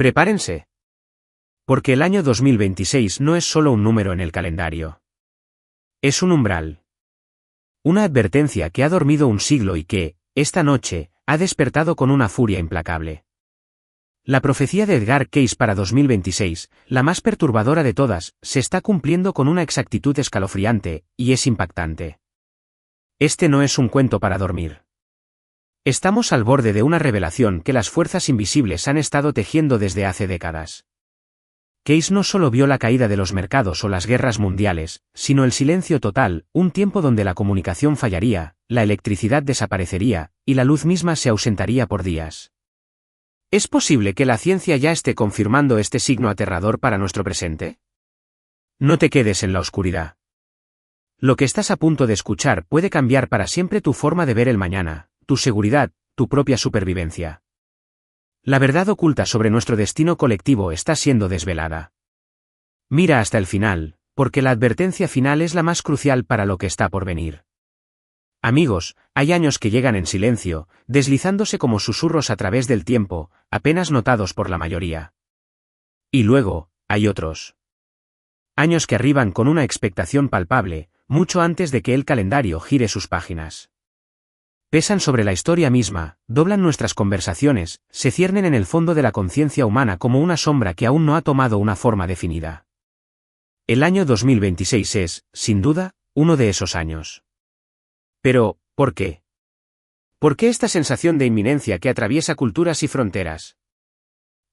Prepárense. Porque el año 2026 no es solo un número en el calendario. Es un umbral. Una advertencia que ha dormido un siglo y que, esta noche, ha despertado con una furia implacable. La profecía de Edgar Cayce para 2026, la más perturbadora de todas, se está cumpliendo con una exactitud escalofriante, y es impactante. Este no es un cuento para dormir. Estamos al borde de una revelación que las fuerzas invisibles han estado tejiendo desde hace décadas. Cayce no solo vio la caída de los mercados o las guerras mundiales, sino el silencio total, un tiempo donde la comunicación fallaría, la electricidad desaparecería, y la luz misma se ausentaría por días. ¿Es posible que la ciencia ya esté confirmando este signo aterrador para nuestro presente? No te quedes en la oscuridad. Lo que estás a punto de escuchar puede cambiar para siempre tu forma de ver el mañana, tu seguridad, tu propia supervivencia. La verdad oculta sobre nuestro destino colectivo está siendo desvelada. Mira hasta el final, porque la advertencia final es la más crucial para lo que está por venir. Amigos, hay años que llegan en silencio, deslizándose como susurros a través del tiempo, apenas notados por la mayoría. Y luego, hay otros. Años que arriban con una expectación palpable, mucho antes de que el calendario gire sus páginas. Pesan sobre la historia misma, doblan nuestras conversaciones, se ciernen en el fondo de la conciencia humana como una sombra que aún no ha tomado una forma definida. El año 2026 es, sin duda, uno de esos años. Pero, ¿por qué? ¿Por qué esta sensación de inminencia que atraviesa culturas y fronteras?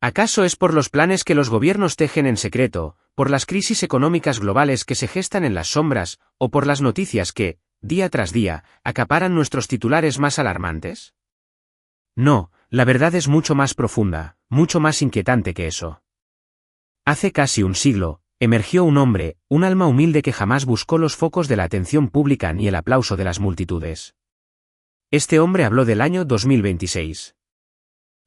¿Acaso es por los planes que los gobiernos tejen en secreto, por las crisis económicas globales que se gestan en las sombras, o por las noticias que, día tras día, acaparan nuestros titulares más alarmantes? No, la verdad es mucho más profunda, mucho más inquietante que eso. Hace casi un siglo, emergió un hombre, un alma humilde que jamás buscó los focos de la atención pública ni el aplauso de las multitudes. Este hombre habló del año 2026.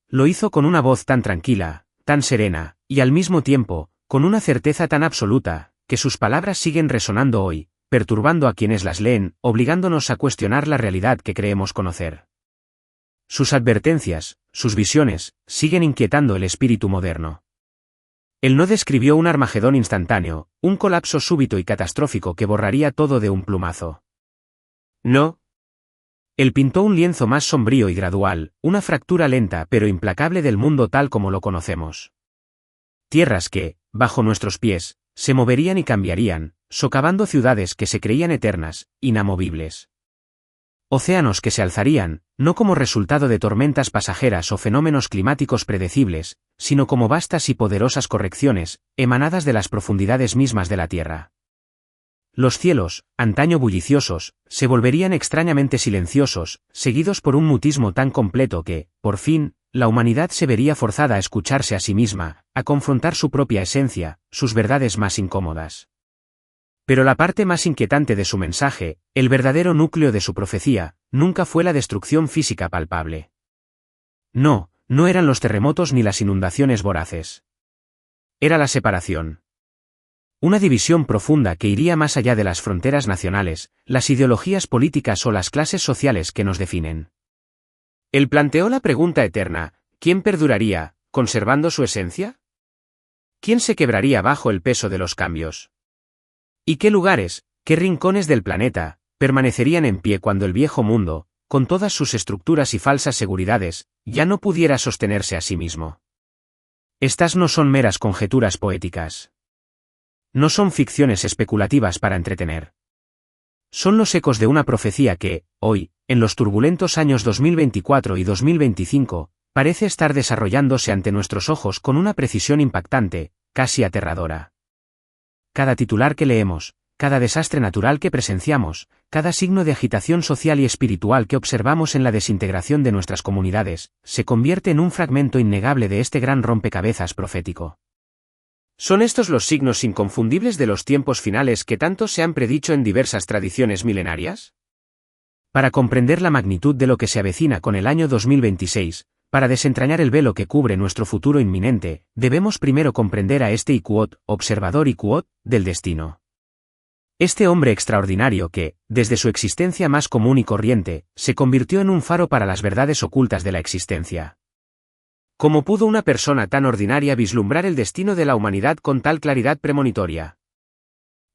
Lo hizo con una voz tan tranquila, tan serena, y al mismo tiempo, con una certeza tan absoluta, que sus palabras siguen resonando hoy, perturbando a quienes las leen, obligándonos a cuestionar la realidad que creemos conocer. Sus advertencias, sus visiones, siguen inquietando el espíritu moderno. Él no describió un Armagedón instantáneo, un colapso súbito y catastrófico que borraría todo de un plumazo. No. Él pintó un lienzo más sombrío y gradual, una fractura lenta pero implacable del mundo tal como lo conocemos. Tierras que, bajo nuestros pies, se moverían y cambiarían, socavando ciudades que se creían eternas, inamovibles. Océanos que se alzarían, no como resultado de tormentas pasajeras o fenómenos climáticos predecibles, sino como vastas y poderosas correcciones, emanadas de las profundidades mismas de la Tierra. Los cielos, antaño bulliciosos, se volverían extrañamente silenciosos, seguidos por un mutismo tan completo que, por fin, la humanidad se vería forzada a escucharse a sí misma, a confrontar su propia esencia, sus verdades más incómodas. Pero la parte más inquietante de su mensaje, el verdadero núcleo de su profecía, nunca fue la destrucción física palpable. No, no eran los terremotos ni las inundaciones voraces. Era la separación. Una división profunda que iría más allá de las fronteras nacionales, las ideologías políticas o las clases sociales que nos definen. Él planteó la pregunta eterna: ¿quién perduraría, conservando su esencia? ¿Quién se quebraría bajo el peso de los cambios? ¿Y qué lugares, qué rincones del planeta, permanecerían en pie cuando el viejo mundo, con todas sus estructuras y falsas seguridades, ya no pudiera sostenerse a sí mismo? Estas no son meras conjeturas poéticas. No son ficciones especulativas para entretener. Son los ecos de una profecía que, hoy, en los turbulentos años 2024 y 2025, parece estar desarrollándose ante nuestros ojos con una precisión impactante, casi aterradora. Cada titular que leemos, cada desastre natural que presenciamos, cada signo de agitación social y espiritual que observamos en la desintegración de nuestras comunidades, se convierte en un fragmento innegable de este gran rompecabezas profético. ¿Son estos los signos inconfundibles de los tiempos finales que tanto se han predicho en diversas tradiciones milenarias? Para comprender la magnitud de lo que se avecina con el año 2026, para desentrañar el velo que cubre nuestro futuro inminente, debemos primero comprender a este Iquot, observador Iquot, del destino. Este hombre extraordinario que, desde su existencia más común y corriente, se convirtió en un faro para las verdades ocultas de la existencia. ¿Cómo pudo una persona tan ordinaria vislumbrar el destino de la humanidad con tal claridad premonitoria?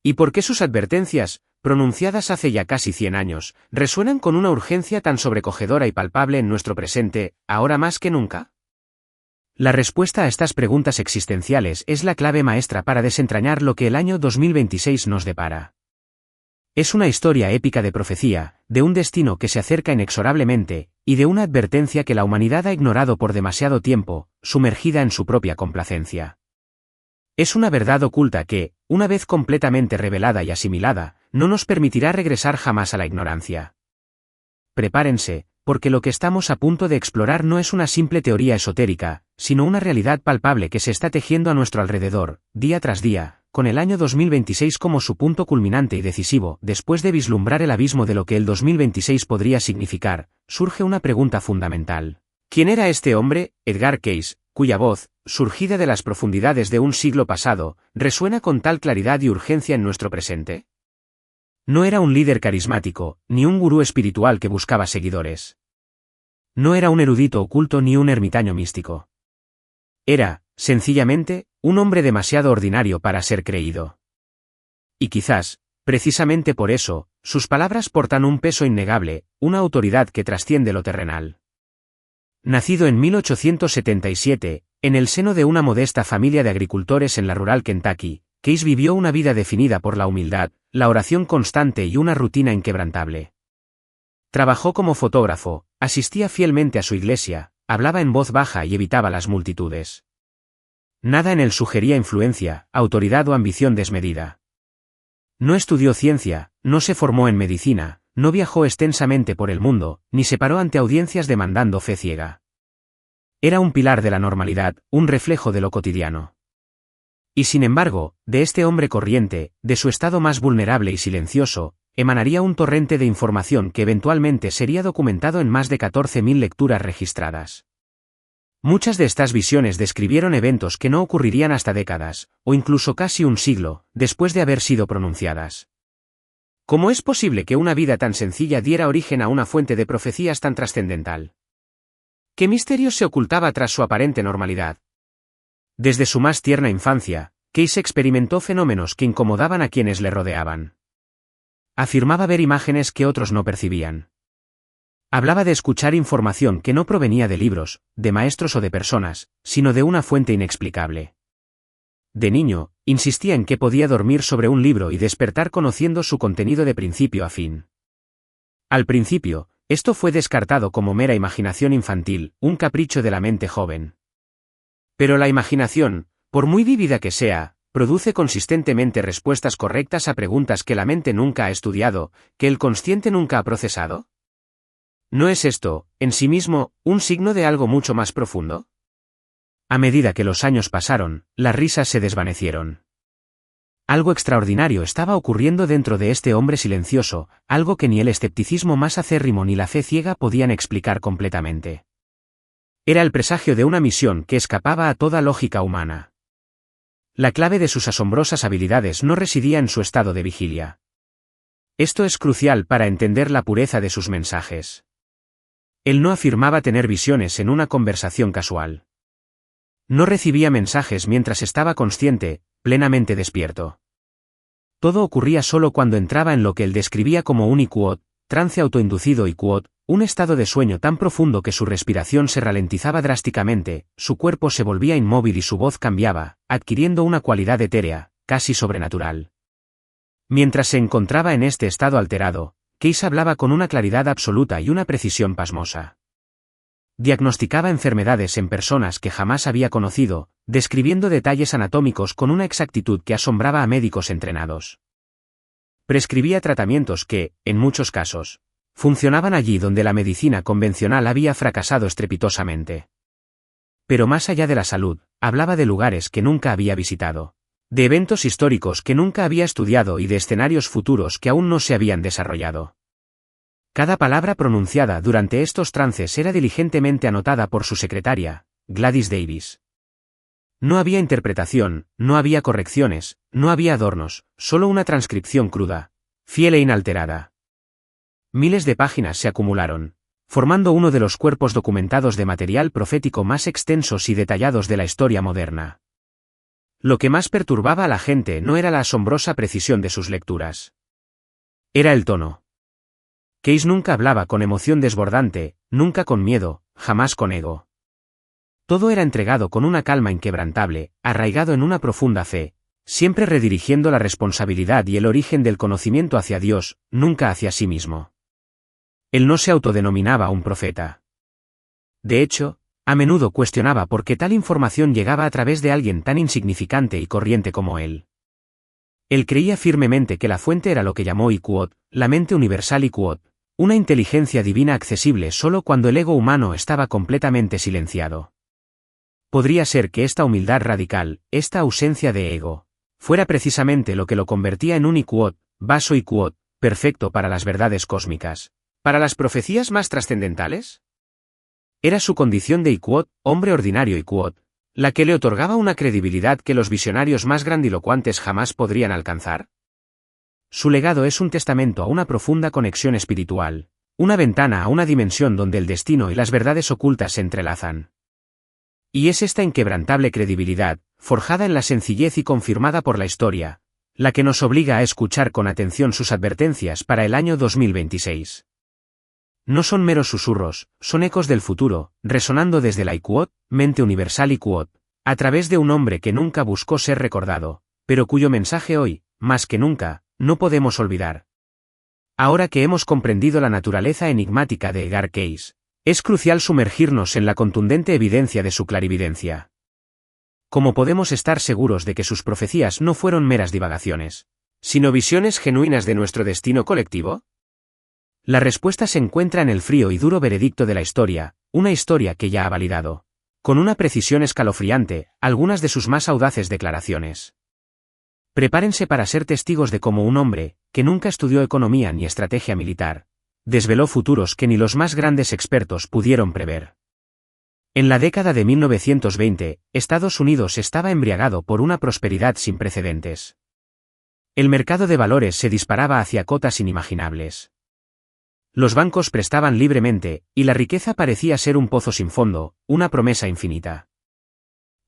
¿Y por qué sus advertencias, pronunciadas hace ya casi 100 años, resuenan con una urgencia tan sobrecogedora y palpable en nuestro presente, ahora más que nunca? La respuesta a estas preguntas existenciales es la clave maestra para desentrañar lo que el año 2026 nos depara. Es una historia épica de profecía, de un destino que se acerca inexorablemente, y de una advertencia que la humanidad ha ignorado por demasiado tiempo, sumergida en su propia complacencia. Es una verdad oculta que, una vez completamente revelada y asimilada, no nos permitirá regresar jamás a la ignorancia. Prepárense, porque lo que estamos a punto de explorar no es una simple teoría esotérica, sino una realidad palpable que se está tejiendo a nuestro alrededor, día tras día, con el año 2026 como su punto culminante y decisivo. Después de vislumbrar el abismo de lo que el 2026 podría significar, surge una pregunta fundamental. ¿Quién era este hombre, Edgar Cayce, cuya voz, surgida de las profundidades de un siglo pasado, resuena con tal claridad y urgencia en nuestro presente? No era un líder carismático, ni un gurú espiritual que buscaba seguidores. No era un erudito oculto ni un ermitaño místico. Era, sencillamente, un hombre demasiado ordinario para ser creído. Y quizás, precisamente por eso, sus palabras portan un peso innegable, una autoridad que trasciende lo terrenal. Nacido en 1877, en el seno de una modesta familia de agricultores en la rural Kentucky, Cayce vivió una vida definida por la humildad, la oración constante y una rutina inquebrantable. Trabajó como fotógrafo, asistía fielmente a su iglesia, hablaba en voz baja y evitaba las multitudes. Nada en él sugería influencia, autoridad o ambición desmedida. No estudió ciencia, no se formó en medicina, no viajó extensamente por el mundo, ni se paró ante audiencias demandando fe ciega. Era un pilar de la normalidad, un reflejo de lo cotidiano. Y sin embargo, de este hombre corriente, de su estado más vulnerable y silencioso, emanaría un torrente de información que eventualmente sería documentado en más de 14.000 lecturas registradas. Muchas de estas visiones describieron eventos que no ocurrirían hasta décadas, o incluso casi un siglo, después de haber sido pronunciadas. ¿Cómo es posible que una vida tan sencilla diera origen a una fuente de profecías tan trascendental? ¿Qué misterio se ocultaba tras su aparente normalidad? Desde su más tierna infancia, Cayce experimentó fenómenos que incomodaban a quienes le rodeaban. Afirmaba ver imágenes que otros no percibían. Hablaba de escuchar información que no provenía de libros, de maestros o de personas, sino de una fuente inexplicable. De niño, insistía en que podía dormir sobre un libro y despertar conociendo su contenido de principio a fin. Al principio, esto fue descartado como mera imaginación infantil, un capricho de la mente joven. Pero la imaginación, por muy vívida que sea, produce consistentemente respuestas correctas a preguntas que la mente nunca ha estudiado, que el consciente nunca ha procesado. ¿No es esto, en sí mismo, un signo de algo mucho más profundo? A medida que los años pasaron, las risas se desvanecieron. Algo extraordinario estaba ocurriendo dentro de este hombre silencioso, algo que ni el escepticismo más acérrimo ni la fe ciega podían explicar completamente. Era el presagio de una misión que escapaba a toda lógica humana. La clave de sus asombrosas habilidades no residía en su estado de vigilia. Esto es crucial para entender la pureza de sus mensajes. Él no afirmaba tener visiones en una conversación casual. No recibía mensajes mientras estaba consciente, plenamente despierto. Todo ocurría solo cuando entraba en lo que él describía como un iquot, trance autoinducido iquot, un estado de sueño tan profundo que su respiración se ralentizaba drásticamente, su cuerpo se volvía inmóvil y su voz cambiaba, adquiriendo una cualidad etérea, casi sobrenatural. Mientras se encontraba en este estado alterado, Cayce hablaba con una claridad absoluta y una precisión pasmosa. Diagnosticaba enfermedades en personas que jamás había conocido, describiendo detalles anatómicos con una exactitud que asombraba a médicos entrenados. Prescribía tratamientos que, en muchos casos, funcionaban allí donde la medicina convencional había fracasado estrepitosamente. Pero más allá de la salud, hablaba de lugares que nunca había visitado, de eventos históricos que nunca había estudiado y de escenarios futuros que aún no se habían desarrollado. Cada palabra pronunciada durante estos trances era diligentemente anotada por su secretaria, Gladys Davis. No había interpretación, no había correcciones, no había adornos, solo una transcripción cruda, fiel e inalterada. Miles de páginas se acumularon, formando uno de los cuerpos documentados de material profético más extensos y detallados de la historia moderna. Lo que más perturbaba a la gente no era la asombrosa precisión de sus lecturas. Era el tono. Case nunca hablaba con emoción desbordante, nunca con miedo, jamás con ego. Todo era entregado con una calma inquebrantable, arraigado en una profunda fe, siempre redirigiendo la responsabilidad y el origen del conocimiento hacia Dios, nunca hacia sí mismo. Él no se autodenominaba un profeta. De hecho, a menudo cuestionaba por qué tal información llegaba a través de alguien tan insignificante y corriente como él. Él creía firmemente que la fuente era lo que llamó Iquot, la mente universal Iquot, una inteligencia divina accesible solo cuando el ego humano estaba completamente silenciado. Podría ser que esta humildad radical, esta ausencia de ego, fuera precisamente lo que lo convertía en un Iquot, vaso Iquot, perfecto para las verdades cósmicas. ¿Para las profecías más trascendentales? Era su condición de Iquot, hombre ordinario Iquot, la que le otorgaba una credibilidad que los visionarios más grandilocuentes jamás podrían alcanzar. Su legado es un testamento a una profunda conexión espiritual, una ventana a una dimensión donde el destino y las verdades ocultas se entrelazan. Y es esta inquebrantable credibilidad, forjada en la sencillez y confirmada por la historia, la que nos obliga a escuchar con atención sus advertencias para el año 2026. No son meros susurros, son ecos del futuro, resonando desde la Iquot, mente universal Iquot, a través de un hombre que nunca buscó ser recordado, pero cuyo mensaje hoy, más que nunca, no podemos olvidar. Ahora que hemos comprendido la naturaleza enigmática de Edgar Cayce, es crucial sumergirnos en la contundente evidencia de su clarividencia. ¿Cómo podemos estar seguros de que sus profecías no fueron meras divagaciones, sino visiones genuinas de nuestro destino colectivo? La respuesta se encuentra en el frío y duro veredicto de la historia, una historia que ya ha validado, con una precisión escalofriante, algunas de sus más audaces declaraciones. Prepárense para ser testigos de cómo un hombre, que nunca estudió economía ni estrategia militar, desveló futuros que ni los más grandes expertos pudieron prever. En la década de 1920, Estados Unidos estaba embriagado por una prosperidad sin precedentes. El mercado de valores se disparaba hacia cotas inimaginables. Los bancos prestaban libremente, y la riqueza parecía ser un pozo sin fondo, una promesa infinita.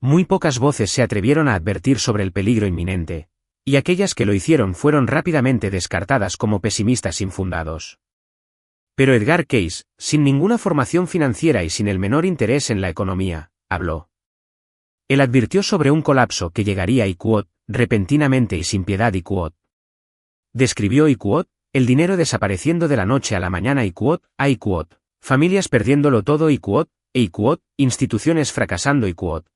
Muy pocas voces se atrevieron a advertir sobre el peligro inminente, y aquellas que lo hicieron fueron rápidamente descartadas como pesimistas infundados. Pero Edgar Cayce, sin ninguna formación financiera y sin el menor interés en la economía, habló. Él advirtió sobre un colapso que llegaría a Iquot, repentinamente y sin piedad Iquot. Describió Iquot, el dinero desapareciendo de la noche a la mañana Iquot, a Iquot, familias perdiéndolo todo Iquot, e Iquot, instituciones fracasando Iquot.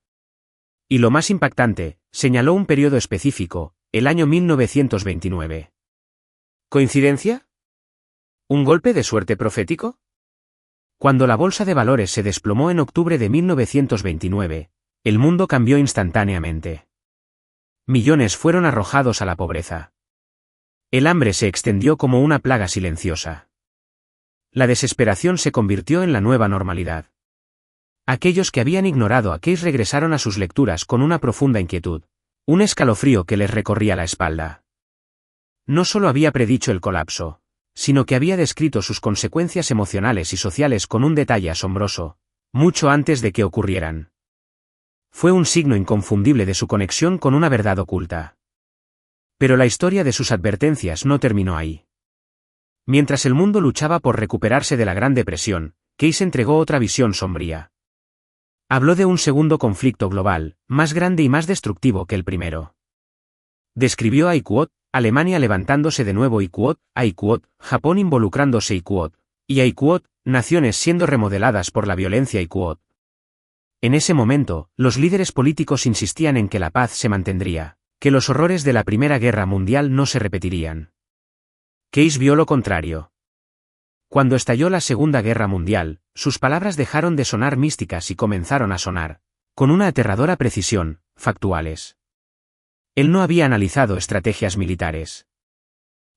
Y lo más impactante, señaló un periodo específico, el año 1929. ¿Coincidencia? ¿Un golpe de suerte profético? Cuando la bolsa de valores se desplomó en octubre de 1929, el mundo cambió instantáneamente. Millones fueron arrojados a la pobreza. El hambre se extendió como una plaga silenciosa. La desesperación se convirtió en la nueva normalidad. Aquellos que habían ignorado a Cayce regresaron a sus lecturas con una profunda inquietud, un escalofrío que les recorría la espalda. No solo había predicho el colapso, sino que había descrito sus consecuencias emocionales y sociales con un detalle asombroso, mucho antes de que ocurrieran. Fue un signo inconfundible de su conexión con una verdad oculta. Pero la historia de sus advertencias no terminó ahí. Mientras el mundo luchaba por recuperarse de la Gran Depresión, Cayce entregó otra visión sombría. Habló de un segundo conflicto global, más grande y más destructivo que el primero. Describió a Iquot, Alemania levantándose de nuevo Iquot, a Iquot, Japón involucrándose Iquot, y a Iquot, naciones siendo remodeladas por la violencia Iquot. En ese momento, los líderes políticos insistían en que la paz se mantendría, que los horrores de la Primera Guerra Mundial no se repetirían. Cayce vio lo contrario. Cuando estalló la Segunda Guerra Mundial, sus palabras dejaron de sonar místicas y comenzaron a sonar, con una aterradora precisión, factuales. Él no había analizado estrategias militares.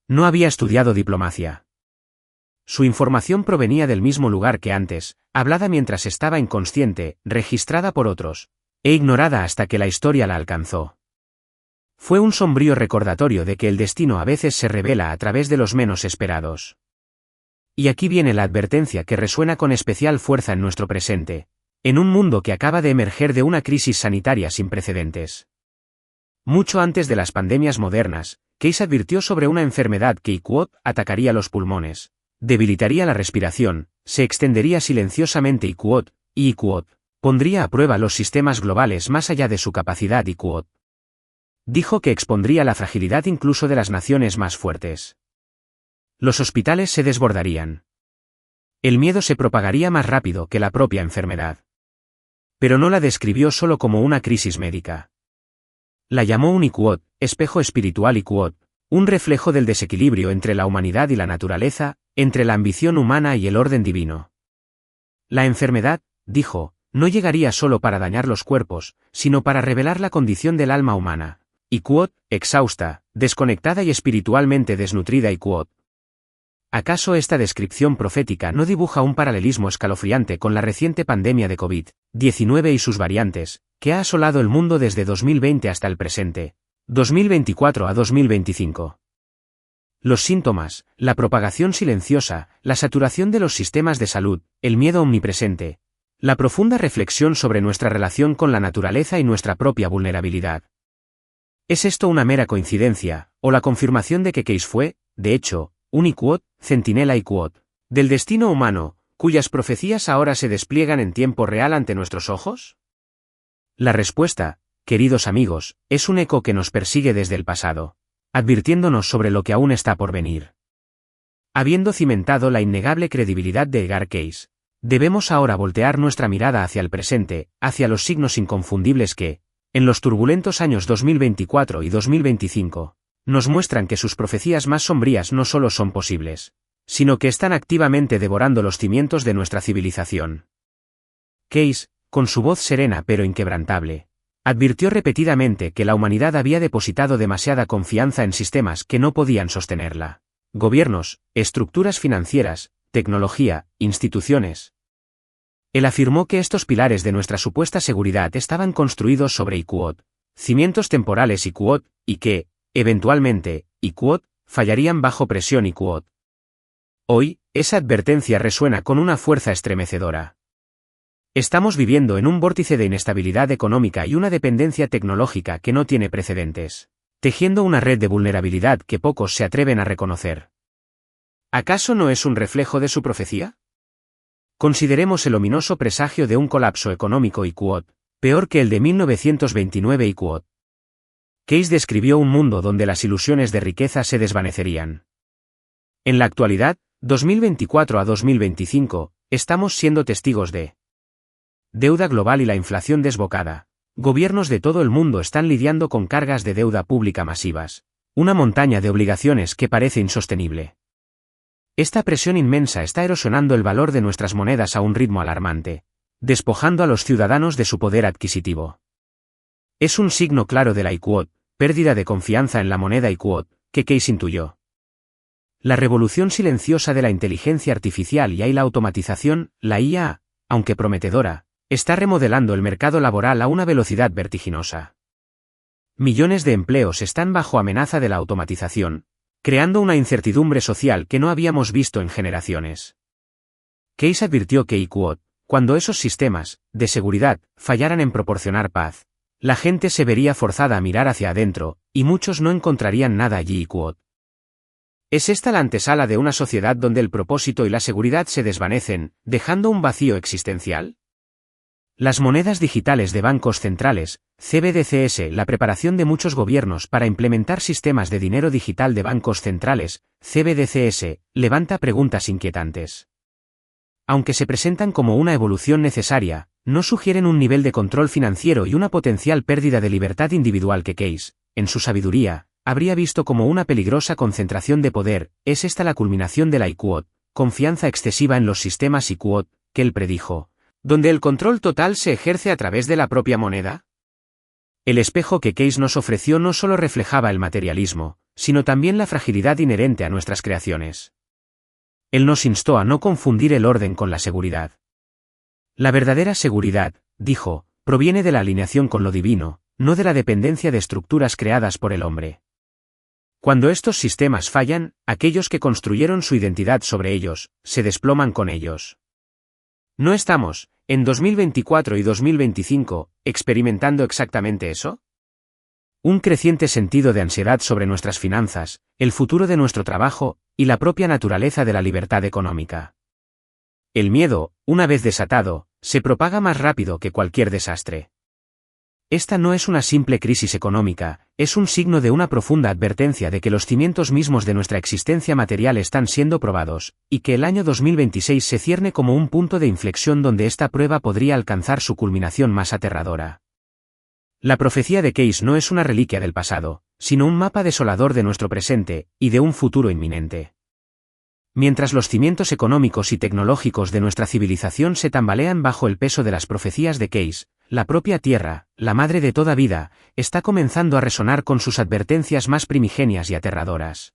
No había estudiado diplomacia. Su información provenía del mismo lugar que antes, hablada mientras estaba inconsciente, registrada por otros, e ignorada hasta que la historia la alcanzó. Fue un sombrío recordatorio de que el destino a veces se revela a través de los menos esperados. Y aquí viene la advertencia que resuena con especial fuerza en nuestro presente, en un mundo que acaba de emerger de una crisis sanitaria sin precedentes. Mucho antes de las pandemias modernas, Case advirtió sobre una enfermedad que atacaría los pulmones, debilitaría la respiración, se extendería silenciosamente y pondría a prueba los sistemas globales más allá de su capacidad dijo que expondría la fragilidad incluso de las naciones más fuertes. Los hospitales se desbordarían. El miedo se propagaría más rápido que la propia enfermedad. Pero no la describió solo como una crisis médica. La llamó un espejo espiritual un reflejo del desequilibrio entre la humanidad y la naturaleza, entre la ambición humana y el orden divino. La enfermedad, dijo, no llegaría solo para dañar los cuerpos, sino para revelar la condición del alma humana. Exhausta, desconectada y espiritualmente desnutrida ¿Acaso esta descripción profética no dibuja un paralelismo escalofriante con la reciente pandemia de COVID-19 y sus variantes, que ha asolado el mundo desde 2020 hasta el presente, 2024 a 2025? Los síntomas, la propagación silenciosa, la saturación de los sistemas de salud, el miedo omnipresente, la profunda reflexión sobre nuestra relación con la naturaleza y nuestra propia vulnerabilidad. ¿Es esto una mera coincidencia, o la confirmación de que Case fue, de hecho, un centinela del destino humano, cuyas profecías ahora se despliegan en tiempo real ante nuestros ojos? La respuesta, queridos amigos, es un eco que nos persigue desde el pasado, advirtiéndonos sobre lo que aún está por venir. Habiendo cimentado la innegable credibilidad de Edgar Case, debemos ahora voltear nuestra mirada hacia el presente, hacia los signos inconfundibles que, en los turbulentos años 2024 y 2025, nos muestran que sus profecías más sombrías no solo son posibles, sino que están activamente devorando los cimientos de nuestra civilización. Case, con su voz serena pero inquebrantable, advirtió repetidamente que la humanidad había depositado demasiada confianza en sistemas que no podían sostenerla. Gobiernos, estructuras financieras, tecnología, instituciones. Él afirmó que estos pilares de nuestra supuesta seguridad estaban construidos sobre cimientos temporales y que, eventualmente, fallarían bajo presión Hoy, esa advertencia resuena con una fuerza estremecedora. Estamos viviendo en un vórtice de inestabilidad económica y una dependencia tecnológica que no tiene precedentes, tejiendo una red de vulnerabilidad que pocos se atreven a reconocer. ¿Acaso no es un reflejo de su profecía? Consideremos el ominoso presagio de un colapso económico peor que el de 1929 Case describió un mundo donde las ilusiones de riqueza se desvanecerían. En la actualidad, 2024 a 2025, estamos siendo testigos de deuda global y la inflación desbocada. Gobiernos de todo el mundo están lidiando con cargas de deuda pública masivas, una montaña de obligaciones que parece insostenible. Esta presión inmensa está erosionando el valor de nuestras monedas a un ritmo alarmante, despojando a los ciudadanos de su poder adquisitivo. Es un signo claro de la pérdida de confianza en la moneda que Case intuyó. La revolución silenciosa de la inteligencia artificial y la automatización, la IA, aunque prometedora, está remodelando el mercado laboral a una velocidad vertiginosa. Millones de empleos están bajo amenaza de la automatización, creando una incertidumbre social que no habíamos visto en generaciones. Case advirtió que cuando esos sistemas, de seguridad, fallaran en proporcionar paz, la gente se vería forzada a mirar hacia adentro, y muchos no encontrarían nada allí. ¿Es esta la antesala de una sociedad donde el propósito y la seguridad se desvanecen, dejando un vacío existencial? Las monedas digitales de bancos centrales, CBDCs. La preparación de muchos gobiernos para implementar sistemas de dinero digital de bancos centrales, CBDCs, levanta preguntas inquietantes. Aunque se presentan como una evolución necesaria, no sugieren un nivel de control financiero y una potencial pérdida de libertad individual que Case, en su sabiduría, habría visto como una peligrosa concentración de poder. ¿Es esta la culminación de la confianza excesiva en los sistemas que él predijo, donde el control total se ejerce a través de la propia moneda? El espejo que Case nos ofreció no solo reflejaba el materialismo, sino también la fragilidad inherente a nuestras creaciones. Él nos instó a no confundir el orden con la seguridad. La verdadera seguridad, dijo, proviene de la alineación con lo divino, no de la dependencia de estructuras creadas por el hombre. Cuando estos sistemas fallan, aquellos que construyeron su identidad sobre ellos, se desploman con ellos. ¿No estamos, en 2024 y 2025, experimentando exactamente eso? Un creciente sentido de ansiedad sobre nuestras finanzas, el futuro de nuestro trabajo, y la propia naturaleza de la libertad económica. El miedo, una vez desatado, se propaga más rápido que cualquier desastre. Esta no es una simple crisis económica, es un signo de una profunda advertencia de que los cimientos mismos de nuestra existencia material están siendo probados, y que el año 2026 se cierne como un punto de inflexión donde esta prueba podría alcanzar su culminación más aterradora. La profecía de Case no es una reliquia del pasado, sino un mapa desolador de nuestro presente, y de un futuro inminente. Mientras los cimientos económicos y tecnológicos de nuestra civilización se tambalean bajo el peso de las profecías de Case, la propia Tierra, la madre de toda vida, está comenzando a resonar con sus advertencias más primigenias y aterradoras.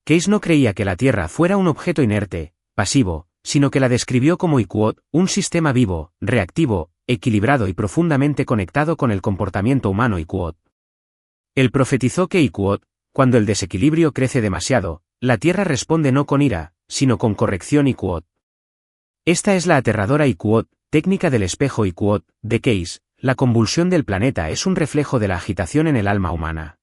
Case no creía que la Tierra fuera un objeto inerte, pasivo, sino que la describió como Iquot, un sistema vivo, reactivo, equilibrado y profundamente conectado con el comportamiento humano Iquot. Él profetizó que Iquot, cuando el desequilibrio crece demasiado, la Tierra responde no con ira, sino con corrección Iquot. Esta es la aterradora Iquot, técnica del espejo Iquot, de Case. La convulsión del planeta es un reflejo de la agitación en el alma humana.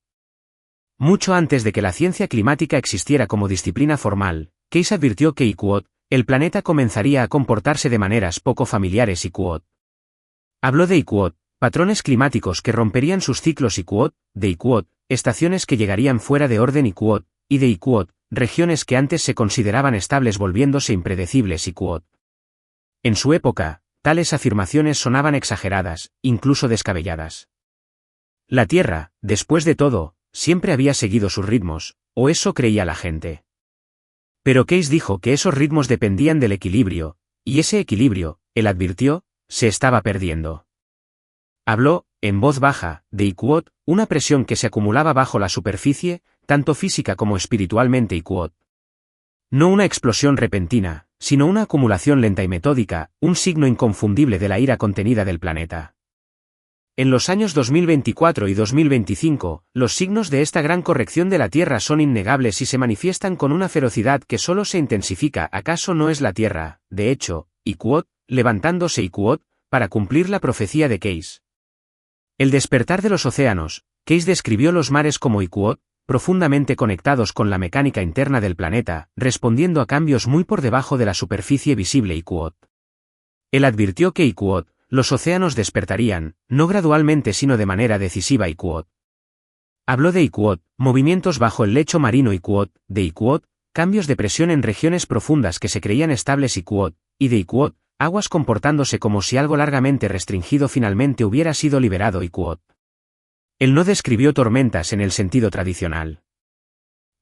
Mucho antes de que la ciencia climática existiera como disciplina formal, Case advirtió que Iquot, el planeta comenzaría a comportarse de maneras poco familiares Iquot. Habló de Iquot, patrones climáticos que romperían sus ciclos Iquot, de Iquot, estaciones que llegarían fuera de orden Iquot, y de Iquot, regiones que antes se consideraban estables volviéndose impredecibles Iquot. En su época, tales afirmaciones sonaban exageradas, incluso descabelladas. La Tierra, después de todo, siempre había seguido sus ritmos, o eso creía la gente. Pero Case dijo que esos ritmos dependían del equilibrio, y ese equilibrio, él advirtió, se estaba perdiendo. Habló, en voz baja, de Iquot, una presión que se acumulaba bajo la superficie, tanto física como espiritualmente Iquot. No una explosión repentina, sino una acumulación lenta y metódica, un signo inconfundible de la ira contenida del planeta. En los años 2024 y 2025, los signos de esta gran corrección de la Tierra son innegables y se manifiestan con una ferocidad que solo se intensifica. ¿Acaso no es la Tierra, de hecho, Iquot, levantándose Iquot, para cumplir la profecía de Case? El despertar de los océanos. Case describió los mares como Iquot, profundamente conectados con la mecánica interna del planeta, respondiendo a cambios muy por debajo de la superficie visible Iquot. Él advirtió que Iquot, los océanos despertarían, no gradualmente sino de manera decisiva Iquot. Habló de Iquot, movimientos bajo el lecho marino Iquot, de Iquot, cambios de presión en regiones profundas que se creían estables Iquot, y de Iquot, aguas comportándose como si algo largamente restringido finalmente hubiera sido liberado Iquot. Él no describió tormentas en el sentido tradicional.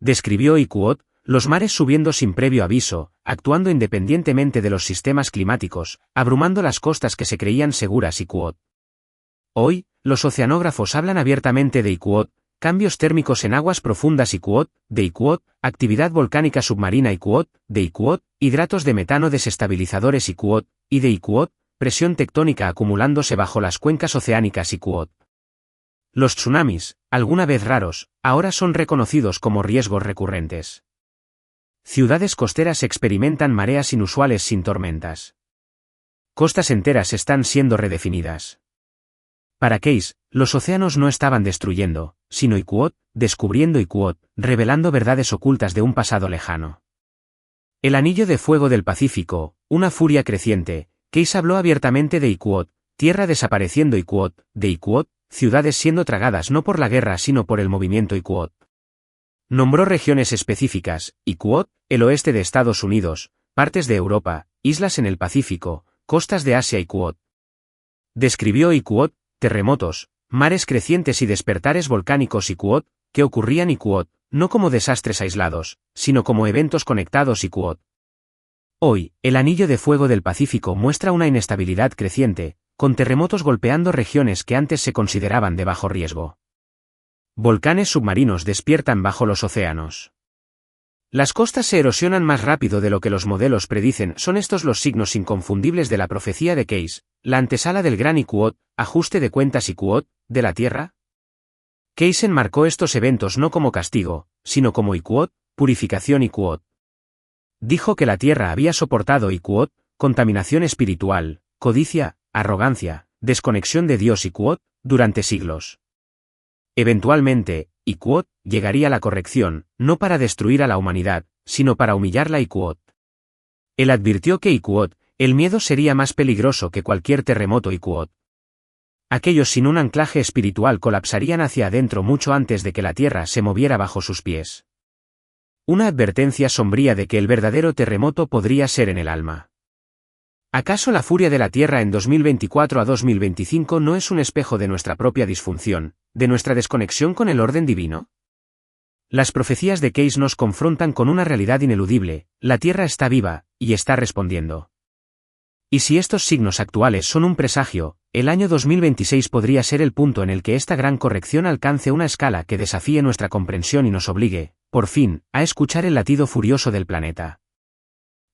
Describió Iquot, los mares subiendo sin previo aviso, actuando independientemente de los sistemas climáticos, abrumando las costas que se creían seguras Iquot. Hoy, los oceanógrafos hablan abiertamente de Iquot, cambios térmicos en aguas profundas Iquot, de Iquot, actividad volcánica submarina Iquot, de Iquot, hidratos de metano desestabilizadores Iquot, y de Iquot, presión tectónica acumulándose bajo las cuencas oceánicas Iquot. Los tsunamis, alguna vez raros, ahora son reconocidos como riesgos recurrentes. Ciudades costeras experimentan mareas inusuales sin tormentas. Costas enteras están siendo redefinidas. Para Case, los océanos no estaban destruyendo, sino Iquot, descubriendo Iquot, revelando verdades ocultas de un pasado lejano. El anillo de fuego del Pacífico, una furia creciente. Case habló abiertamente de Iquot, tierra desapareciendo Iquot, de Iquot, ciudades siendo tragadas no por la guerra sino por el movimiento Iquot. Nombró regiones específicas, Iquot, el oeste de Estados Unidos, partes de Europa, islas en el Pacífico, costas de Asia Iquot. Describió Iquot, terremotos, mares crecientes y despertares volcánicos Iquot, que ocurrían Iquot, no como desastres aislados, sino como eventos conectados Iquot. Hoy, el anillo de fuego del Pacífico muestra una inestabilidad creciente, con terremotos golpeando regiones que antes se consideraban de bajo riesgo. Volcanes submarinos despiertan bajo los océanos. Las costas se erosionan más rápido de lo que los modelos predicen. ¿Son estos los signos inconfundibles de la profecía de Case, la antesala del gran Iquot, ajuste de cuentas Iquot, de la Tierra? Case enmarcó estos eventos no como castigo, sino como Iqoot, purificación Iqoot. Dijo que la Tierra había soportado Iqoot, contaminación espiritual, codicia, arrogancia, desconexión de Dios Iqoot, durante siglos. Eventualmente, Iqoot llegaría a la corrección, no para destruir a la humanidad, sino para humillarla Iqoot. Él advirtió que Iqoot, el miedo sería más peligroso que cualquier terremoto Iqoot. Aquellos sin un anclaje espiritual colapsarían hacia adentro mucho antes de que la tierra se moviera bajo sus pies. Una advertencia sombría de que el verdadero terremoto podría ser en el alma. ¿Acaso la furia de la tierra en 2024 a 2025 no es un espejo de nuestra propia disfunción, de nuestra desconexión con el orden divino? Las profecías de Case nos confrontan con una realidad ineludible: la tierra está viva, y está respondiendo. Y si estos signos actuales son un presagio, el año 2026 podría ser el punto en el que esta gran corrección alcance una escala que desafíe nuestra comprensión y nos obligue, por fin, a escuchar el latido furioso del planeta.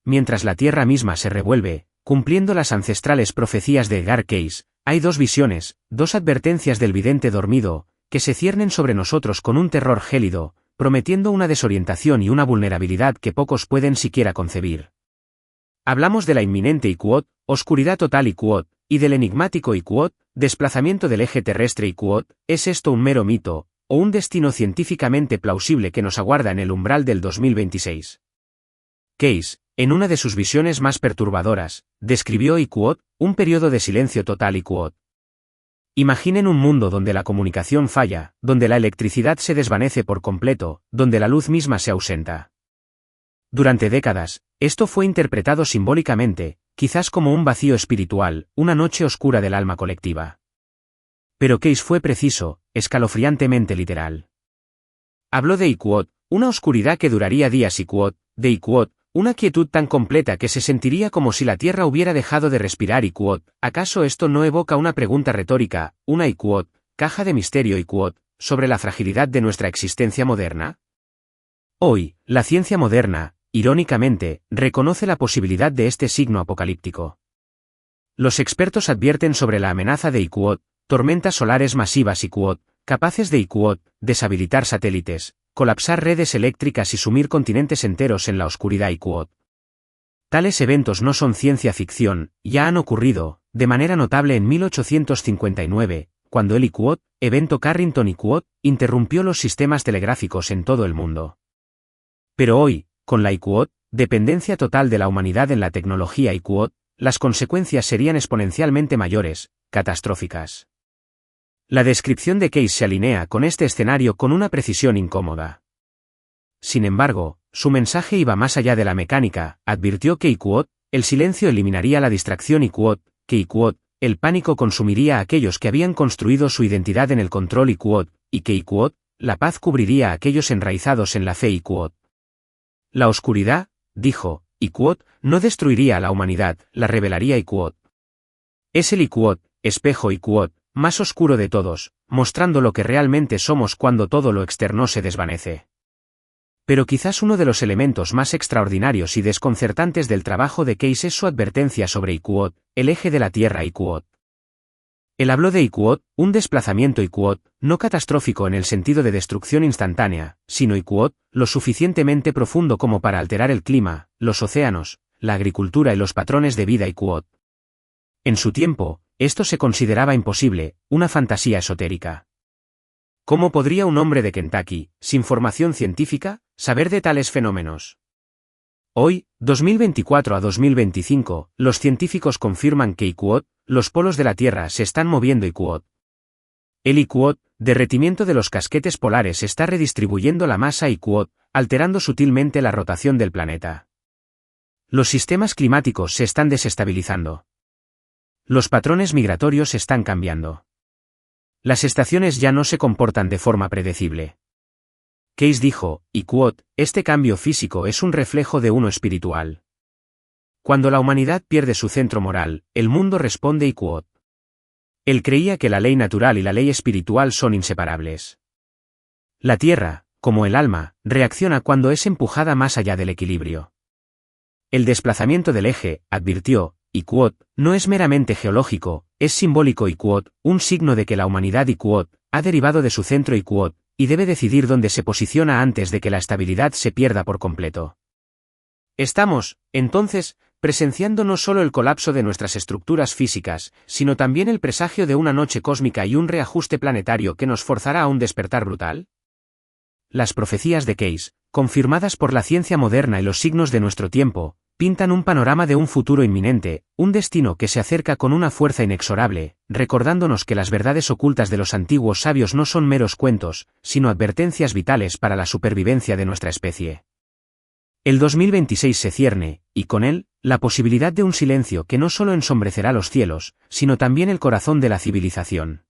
Mientras la Tierra misma se revuelve, cumpliendo las ancestrales profecías de Edgar Cayce, hay dos visiones, dos advertencias del vidente dormido, que se ciernen sobre nosotros con un terror gélido, prometiendo una desorientación y una vulnerabilidad que pocos pueden siquiera concebir. Hablamos de la inminente Iqoot, oscuridad total Iqoot, y del enigmático Iqoot, desplazamiento del eje terrestre Iqoot. ¿Es esto un mero mito, o un destino científicamente plausible que nos aguarda en el umbral del 2026? Case, en una de sus visiones más perturbadoras, describió Iqoot, un periodo de silencio total Iqoot. Imaginen un mundo donde la comunicación falla, donde la electricidad se desvanece por completo, donde la luz misma se ausenta. Durante décadas, esto fue interpretado simbólicamente, quizás como un vacío espiritual, una noche oscura del alma colectiva. Pero Case fue preciso, escalofriantemente literal. Habló de Iqoot, una oscuridad que duraría días Iqoot, de Iqoot, una quietud tan completa que se sentiría como si la Tierra hubiera dejado de respirar Iqoot. ¿Acaso esto no evoca una pregunta retórica, una Iqoot, caja de misterio Iqoot, sobre la fragilidad de nuestra existencia moderna? Hoy, la ciencia moderna, irónicamente, reconoce la posibilidad de este signo apocalíptico. Los expertos advierten sobre la amenaza de Iqoot, tormentas solares masivas Iqoot, capaces de Iqoot, deshabilitar satélites, colapsar redes eléctricas y sumir continentes enteros en la oscuridad Iqoot. Tales eventos no son ciencia ficción, ya han ocurrido, de manera notable en 1859, cuando el Iqoot, evento Carrington-Iqoot, interrumpió los sistemas telegráficos en todo el mundo. Pero hoy, con la Iqoot, dependencia total de la humanidad en la tecnología Iqoot, las consecuencias serían exponencialmente mayores, catastróficas. La descripción de Case se alinea con este escenario con una precisión incómoda. Sin embargo, su mensaje iba más allá de la mecánica. Advirtió que Iqoot, el silencio eliminaría la distracción Iqoot, que Iqoot, el pánico consumiría a aquellos que habían construido su identidad en el control Iqoot, y que Iqoot, la paz cubriría a aquellos enraizados en la fe Iqoot. La oscuridad, dijo, Iqoot, no destruiría a la humanidad, la revelaría Iqoot. Es el Iqoot, espejo Iqoot, más oscuro de todos, mostrando lo que realmente somos cuando todo lo externo se desvanece. Pero quizás uno de los elementos más extraordinarios y desconcertantes del trabajo de Case es su advertencia sobre Iqoot, el eje de la Tierra Iqoot. Él habló de Iqoot, un desplazamiento Iqoot, no catastrófico en el sentido de destrucción instantánea, sino Iqoot, lo suficientemente profundo como para alterar el clima, los océanos, la agricultura y los patrones de vida Iqoot. En su tiempo, esto se consideraba imposible, una fantasía esotérica. ¿Cómo podría un hombre de Kentucky, sin formación científica, saber de tales fenómenos? Hoy, 2024 a 2025, los científicos confirman que Iqoot, los polos de la Tierra se están moviendo Iqoot. El Iqoot, derretimiento de los casquetes polares, está redistribuyendo la masa Iqoot, alterando sutilmente la rotación del planeta. Los sistemas climáticos se están desestabilizando. Los patrones migratorios están cambiando. Las estaciones ya no se comportan de forma predecible. Case dijo, Iqoot, este cambio físico es un reflejo de uno espiritual. Cuando la humanidad pierde su centro moral, el mundo responde Iqoot. Él creía que la ley natural y la ley espiritual son inseparables. La Tierra, como el alma, reacciona cuando es empujada más allá del equilibrio. El desplazamiento del eje, advirtió, Iqoot, no es meramente geológico, es simbólico Iqoot, un signo de que la humanidad Iqoot, ha derivado de su centro Iquot, y debe decidir dónde se posiciona antes de que la estabilidad se pierda por completo. Estamos, entonces, presenciando no solo el colapso de nuestras estructuras físicas, sino también el presagio de una noche cósmica y un reajuste planetario que nos forzará a un despertar brutal. Las profecías de Case, confirmadas por la ciencia moderna y los signos de nuestro tiempo, pintan un panorama de un futuro inminente, un destino que se acerca con una fuerza inexorable, recordándonos que las verdades ocultas de los antiguos sabios no son meros cuentos, sino advertencias vitales para la supervivencia de nuestra especie. El 2026 se cierne, y con él, la posibilidad de un silencio que no solo ensombrecerá los cielos, sino también el corazón de la civilización.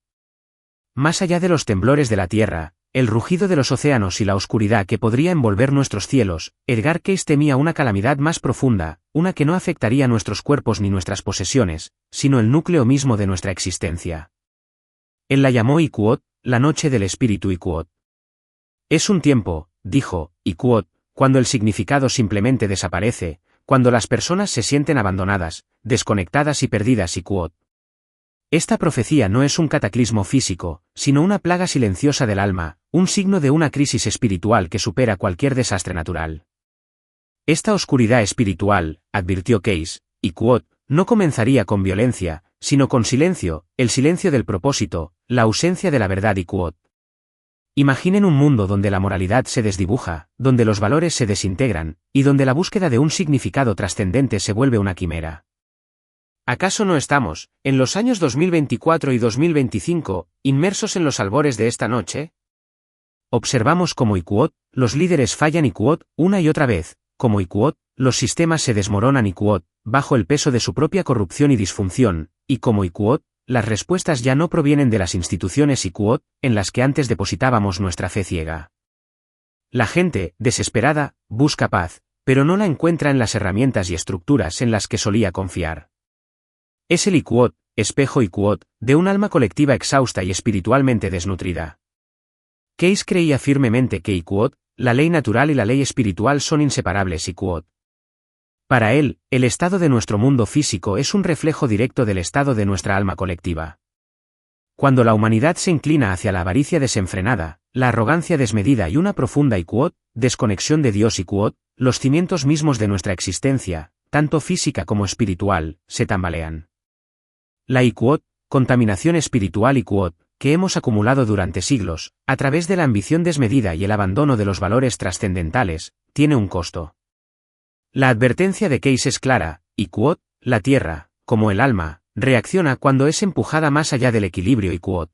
Más allá de los temblores de la tierra, el rugido de los océanos y la oscuridad que podría envolver nuestros cielos, Edgar Cayce temía una calamidad más profunda, una que no afectaría nuestros cuerpos ni nuestras posesiones, sino el núcleo mismo de nuestra existencia. Él la llamó Iquot, la noche del espíritu Iquot. Es un tiempo, dijo, Iquot, cuando el significado simplemente desaparece, cuando las personas se sienten abandonadas, desconectadas y perdidas Iquot. Esta profecía no es un cataclismo físico, sino una plaga silenciosa del alma, un signo de una crisis espiritual que supera cualquier desastre natural. Esta oscuridad espiritual, advirtió Cayce, Iquot, no comenzaría con violencia, sino con silencio, el silencio del propósito, la ausencia de la verdad Iquot. Imaginen un mundo donde la moralidad se desdibuja, donde los valores se desintegran, y donde la búsqueda de un significado trascendente se vuelve una quimera. ¿Acaso no estamos, en los años 2024 y 2025, inmersos en los albores de esta noche? Observamos cómo Iquot, los líderes fallan Iquot, una y otra vez, como Iquot, los sistemas se desmoronan Iquot, bajo el peso de su propia corrupción y disfunción, y como Iquot, las respuestas ya no provienen de las instituciones Iquot, en las que antes depositábamos nuestra fe ciega. La gente, desesperada, busca paz, pero no la encuentra en las herramientas y estructuras en las que solía confiar. Es el Iquot, espejo Iquot, de un alma colectiva exhausta y espiritualmente desnutrida. Cayce creía firmemente que Iquot, la ley natural y la ley espiritual son inseparables Iquot. Para él, el estado de nuestro mundo físico es un reflejo directo del estado de nuestra alma colectiva. Cuando la humanidad se inclina hacia la avaricia desenfrenada, la arrogancia desmedida y una profunda Iquot, desconexión de Dios Iquot, los cimientos mismos de nuestra existencia, tanto física como espiritual, se tambalean. La Iquot, contaminación espiritual Iquot, que hemos acumulado durante siglos, a través de la ambición desmedida y el abandono de los valores trascendentales, tiene un costo. La advertencia de Cayce es clara, Iquot, la tierra, como el alma, reacciona cuando es empujada más allá del equilibrio Iquot.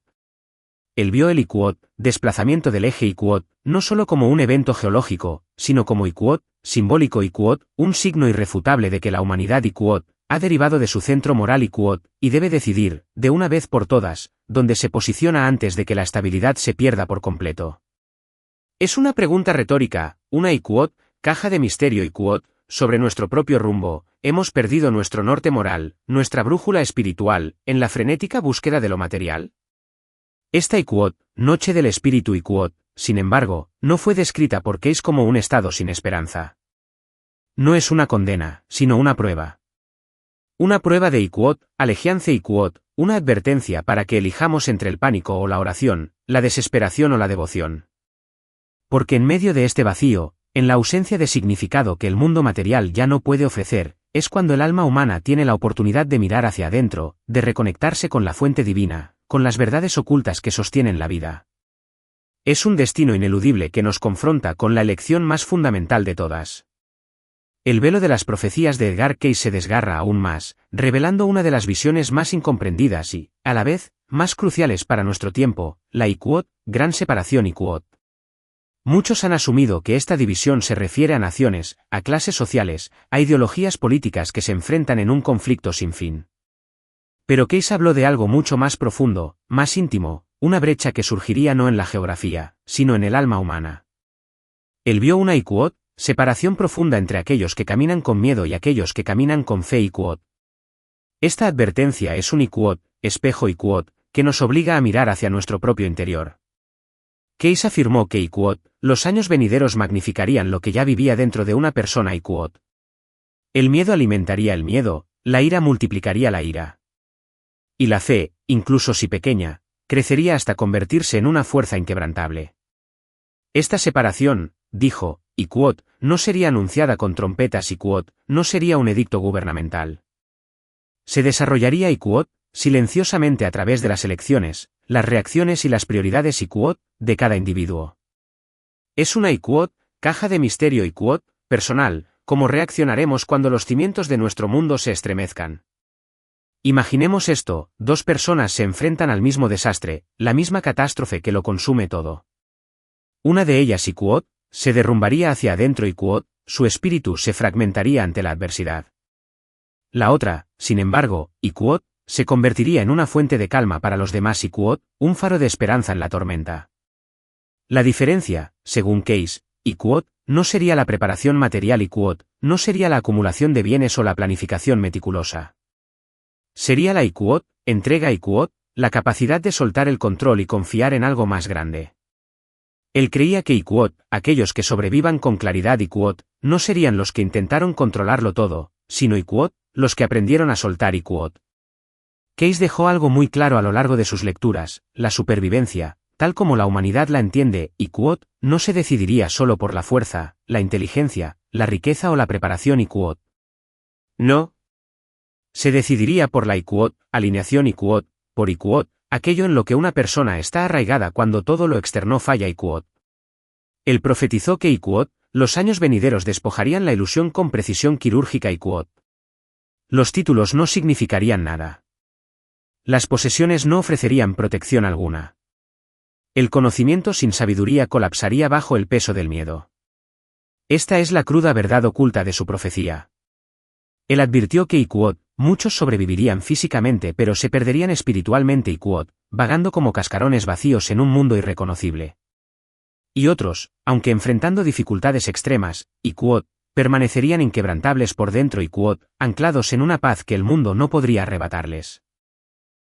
Él vio el Iquot, desplazamiento del eje Iquot, no solo como un evento geológico, sino como Iquot, simbólico Iquot, un signo irrefutable de que la humanidad Iquot, ha derivado de su centro moral Iquot, y debe decidir, de una vez por todas, dónde se posiciona antes de que la estabilidad se pierda por completo. Es una pregunta retórica, una Iquot, caja de misterio Iquot, sobre nuestro propio rumbo, hemos perdido nuestro norte moral, nuestra brújula espiritual, en la frenética búsqueda de lo material. Esta Iquot, noche del espíritu Iquot, sin embargo, no fue descrita por Cayce como un estado sin esperanza. No es una condena, sino una prueba. Una prueba de Iquot, alegiance Iquot, una advertencia para que elijamos entre el pánico o la oración, la desesperación o la devoción. Porque en medio de este vacío, en la ausencia de significado que el mundo material ya no puede ofrecer, es cuando el alma humana tiene la oportunidad de mirar hacia adentro, de reconectarse con la fuente divina, con las verdades ocultas que sostienen la vida. Es un destino ineludible que nos confronta con la elección más fundamental de todas. El velo de las profecías de Edgar Cayce se desgarra aún más, revelando una de las visiones más incomprendidas y, a la vez, más cruciales para nuestro tiempo, la Iquot, gran separación Iquot. Muchos han asumido que esta división se refiere a naciones, a clases sociales, a ideologías políticas que se enfrentan en un conflicto sin fin. Pero Cayce habló de algo mucho más profundo, más íntimo, una brecha que surgiría no en la geografía, sino en el alma humana. Él vio una Iquot, separación profunda entre aquellos que caminan con miedo y aquellos que caminan con fe Iquot. Esta advertencia es un Iquot, espejo Iquot, que nos obliga a mirar hacia nuestro propio interior. Cayce afirmó que Iquot, los años venideros magnificarían lo que ya vivía dentro de una persona Iquot. El miedo alimentaría el miedo, la ira multiplicaría la ira. Y la fe, incluso si pequeña, crecería hasta convertirse en una fuerza inquebrantable. Esta separación, dijo, Iquot, no sería anunciada con trompetas. Iquot no sería un edicto gubernamental. Se desarrollaría Iquot silenciosamente a través de las elecciones, las reacciones y las prioridades Iquot de cada individuo. Es una Iquot, caja de misterio Iquot, personal, como reaccionaremos cuando los cimientos de nuestro mundo se estremezcan. Imaginemos esto, dos personas se enfrentan al mismo desastre, la misma catástrofe que lo consume todo. Una de ellas, Iquot, se derrumbaría hacia adentro. Iquot, su espíritu se fragmentaría ante la adversidad. La otra, sin embargo, Iquot, se convertiría en una fuente de calma para los demás. Iquot, un faro de esperanza en la tormenta. La diferencia, según Case, Iquot, no sería la preparación material. Iquot, no sería la acumulación de bienes o la planificación meticulosa. Sería la Iquot, entrega. Iquot, la capacidad de soltar el control y confiar en algo más grande. Él creía que Iquot, aquellos que sobrevivan con claridad. Iquot, no serían los que intentaron controlarlo todo, sino Iquot, los que aprendieron a soltar. Iquot. Case dejó algo muy claro a lo largo de sus lecturas: la supervivencia, tal como la humanidad la entiende, Iquot, no se decidiría solo por la fuerza, la inteligencia, la riqueza o la preparación. Iquot. No. Se decidiría por la Iquot, alineación. Iquot, por Iquot, aquello en lo que una persona está arraigada cuando todo lo externo falla. Iquot. Él profetizó que Iquot, los años venideros despojarían la ilusión con precisión quirúrgica. Iquot. Los títulos no significarían nada. Las posesiones no ofrecerían protección alguna. El conocimiento sin sabiduría colapsaría bajo el peso del miedo. Esta es la cruda verdad oculta de su profecía. Él advirtió que Iquot, muchos sobrevivirían físicamente pero se perderían espiritualmente. Iquot, vagando como cascarones vacíos en un mundo irreconocible. Y otros, aunque enfrentando dificultades extremas, Iquot, permanecerían inquebrantables por dentro. Iquot, anclados en una paz que el mundo no podría arrebatarles.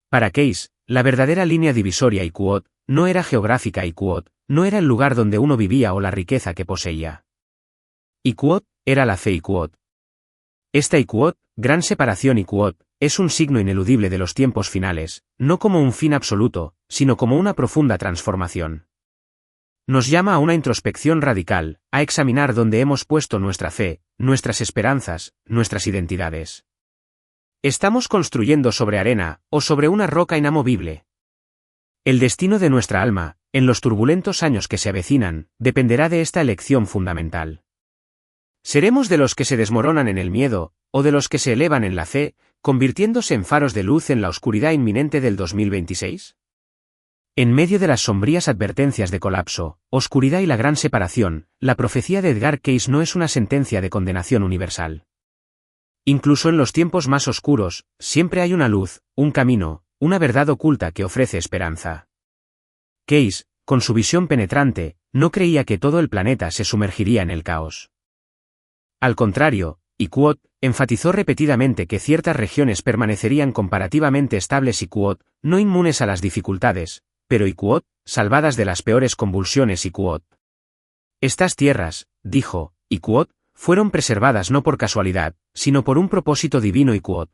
Para Case, la verdadera línea divisoria Iquot, no era geográfica. Iquot, no era el lugar donde uno vivía o la riqueza que poseía. Iquot, era la fe. Iquot. Esta Iquot, gran separación. Iquot, es un signo ineludible de los tiempos finales, no como un fin absoluto, sino como una profunda transformación. Nos llama a una introspección radical, a examinar dónde hemos puesto nuestra fe, nuestras esperanzas, nuestras identidades. ¿Estamos construyendo sobre arena, o sobre una roca inamovible? El destino de nuestra alma, en los turbulentos años que se avecinan, dependerá de esta elección fundamental. ¿Seremos de los que se desmoronan en el miedo, o de los que se elevan en la fe, convirtiéndose en faros de luz en la oscuridad inminente del 2026? En medio de las sombrías advertencias de colapso, oscuridad y la gran separación, la profecía de Edgar Cayce no es una sentencia de condenación universal. Incluso en los tiempos más oscuros, siempre hay una luz, un camino, una verdad oculta que ofrece esperanza. Cayce, con su visión penetrante, no creía que todo el planeta se sumergiría en el caos. Al contrario, Iquot enfatizó repetidamente que ciertas regiones permanecerían comparativamente estables. Iquot, no inmunes a las dificultades, pero Iquot, salvadas de las peores convulsiones. Iquot. Estas tierras, dijo, Iquot, fueron preservadas no por casualidad, sino por un propósito divino. Iquot.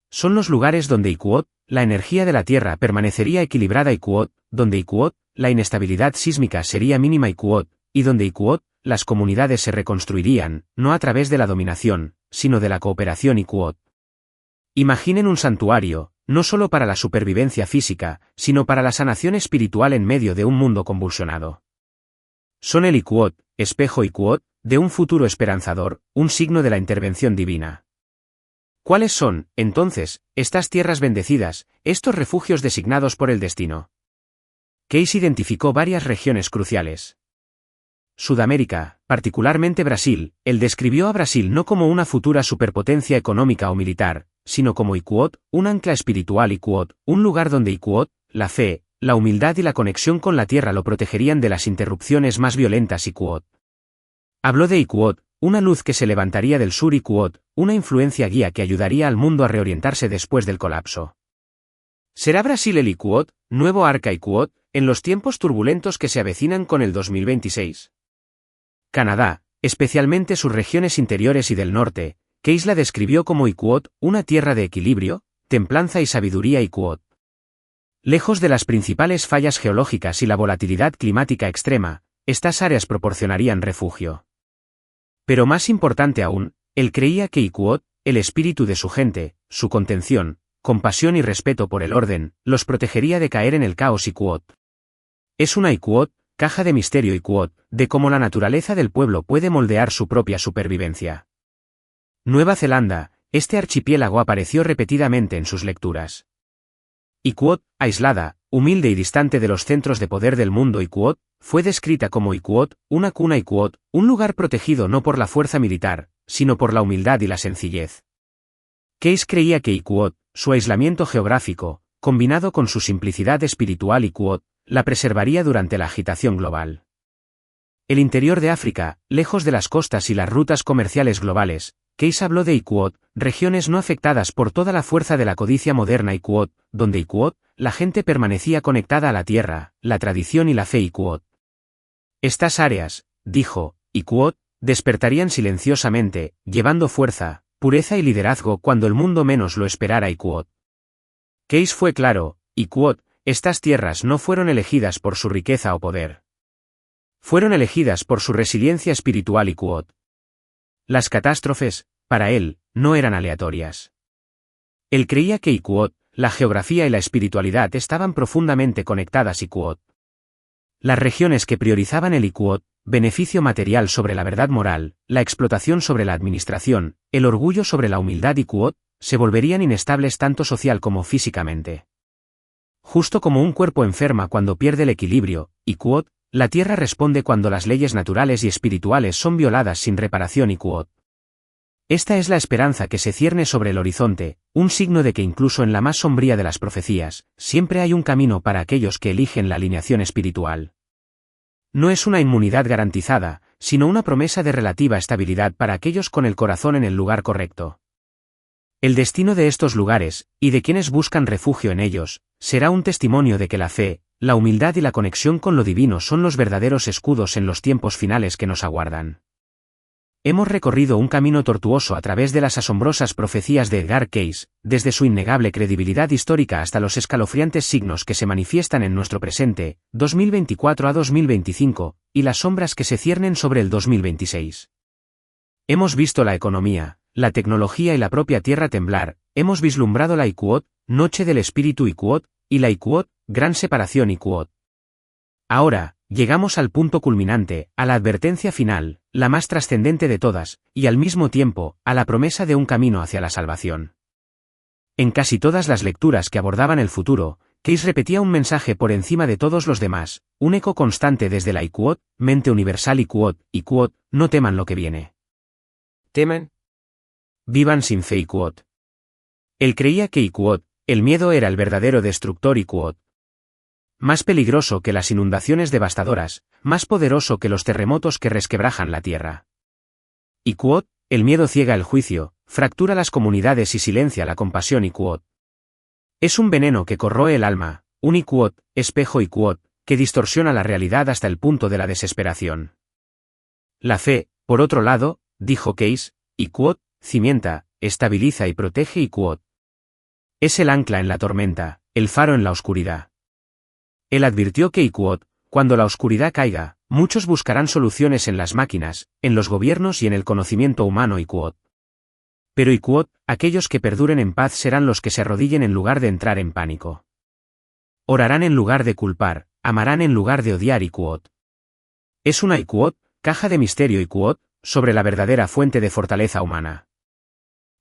Son los lugares donde Iquot, la energía de la Tierra permanecería equilibrada. Iquot, donde Iquot, la inestabilidad sísmica sería mínima. Iquot, y donde Iquot, las comunidades se reconstruirían, no a través de la dominación, sino de la cooperación. Iquot. Imaginen un santuario, no solo para la supervivencia física, sino para la sanación espiritual en medio de un mundo convulsionado. Son el Iquot, espejo. Iquot, de un futuro esperanzador, un signo de la intervención divina. ¿Cuáles son, entonces, estas tierras bendecidas, estos refugios designados por el destino? Cayce identificó varias regiones cruciales. Sudamérica, particularmente Brasil. Él describió a Brasil no como una futura superpotencia económica o militar, sino como Iquot, un ancla espiritual. Iquot, un lugar donde Iquot, la fe, la humildad y la conexión con la tierra lo protegerían de las interrupciones más violentas. Iquot. Habló de Iquot, una luz que se levantaría del sur. Iquot, una influencia guía que ayudaría al mundo a reorientarse después del colapso. ¿Será Brasil el Iquot, nuevo arca Iquot, en los tiempos turbulentos que se avecinan con el 2026? Canadá, especialmente sus regiones interiores y del norte, Cayce la describió como Iquot, una tierra de equilibrio, templanza y sabiduría. Iquot. Lejos de las principales fallas geológicas y la volatilidad climática extrema, estas áreas proporcionarían refugio. Pero más importante aún, él creía que Iquot, el espíritu de su gente, su contención, compasión y respeto por el orden, los protegería de caer en el caos Iquot. Es una Iquot, caja de misterio Iquot, de cómo la naturaleza del pueblo puede moldear su propia supervivencia. Nueva Zelanda, este archipiélago apareció repetidamente en sus lecturas. Iquot, aislada, humilde y distante de los centros de poder del mundo Iquot, fue descrita como Iquot, una cuna Iquot, un lugar protegido no por la fuerza militar, sino por la humildad y la sencillez. Case creía que Iquot, su aislamiento geográfico, combinado con su simplicidad espiritual Iquot, la preservaría durante la agitación global. El interior de África, lejos de las costas y las rutas comerciales globales, Case habló de Iquot, regiones no afectadas por toda la fuerza de la codicia moderna Iquot, donde Iquot, la gente permanecía conectada a la tierra, la tradición y la fe Iquot. Estas áreas, dijo, Iquot, despertarían silenciosamente, llevando fuerza, pureza y liderazgo cuando el mundo menos lo esperara Iquot. Case fue claro, Iquot, estas tierras no fueron elegidas por su riqueza o poder. Fueron elegidas por su resiliencia espiritual Iquot. Las catástrofes, para él, no eran aleatorias. Él creía que Iquot, la geografía y la espiritualidad estaban profundamente conectadas Iquot. Las regiones que priorizaban el Iquot, beneficio material sobre la verdad moral, la explotación sobre la administración, el orgullo sobre la humildad Iquot, se volverían inestables tanto social como físicamente. Justo como un cuerpo enferma cuando pierde el equilibrio, Iquot, la tierra responde cuando las leyes naturales y espirituales son violadas sin reparación Iquot. Esta es la esperanza que se cierne sobre el horizonte, un signo de que incluso en la más sombría de las profecías, siempre hay un camino para aquellos que eligen la alineación espiritual. No es una inmunidad garantizada, sino una promesa de relativa estabilidad para aquellos con el corazón en el lugar correcto. El destino de estos lugares, y de quienes buscan refugio en ellos, será un testimonio de que la fe, la humildad y la conexión con lo divino son los verdaderos escudos en los tiempos finales que nos aguardan. Hemos recorrido un camino tortuoso a través de las asombrosas profecías de Edgar Cayce, desde su innegable credibilidad histórica hasta los escalofriantes signos que se manifiestan en nuestro presente, 2024 a 2025, y las sombras que se ciernen sobre el 2026. Hemos visto la economía, la tecnología y la propia tierra temblar, hemos vislumbrado la Iquot, noche del espíritu Iquot, y la Iquot, gran separación Iquot. Ahora, llegamos al punto culminante, a la advertencia final, la más trascendente de todas, y al mismo tiempo, a la promesa de un camino hacia la salvación. En casi todas las lecturas que abordaban el futuro, Case repetía un mensaje por encima de todos los demás, un eco constante desde la Iquot, mente universal Iquot, no teman lo que viene. ¿Temen? Vivan sin fe Iquot. Él creía que Iquot, el miedo era el verdadero destructor Iquot. Más peligroso que las inundaciones devastadoras, más poderoso que los terremotos que resquebrajan la tierra. Iquot, el miedo ciega el juicio, fractura las comunidades y silencia la compasión Iquot. Es un veneno que corroe el alma, un Iquot, espejo Iquot, que distorsiona la realidad hasta el punto de la desesperación. La fe, por otro lado, dijo Case, Iquot, cimienta, estabiliza y protege Iquot. Es el ancla en la tormenta, el faro en la oscuridad. Él advirtió que Iquot, cuando la oscuridad caiga, muchos buscarán soluciones en las máquinas, en los gobiernos y en el conocimiento humano Iquot. Pero Iquot, aquellos que perduren en paz serán los que se arrodillen en lugar de entrar en pánico. Orarán en lugar de culpar, amarán en lugar de odiar Iquot. Es una Iquot, caja de misterio Iquot, sobre la verdadera fuente de fortaleza humana.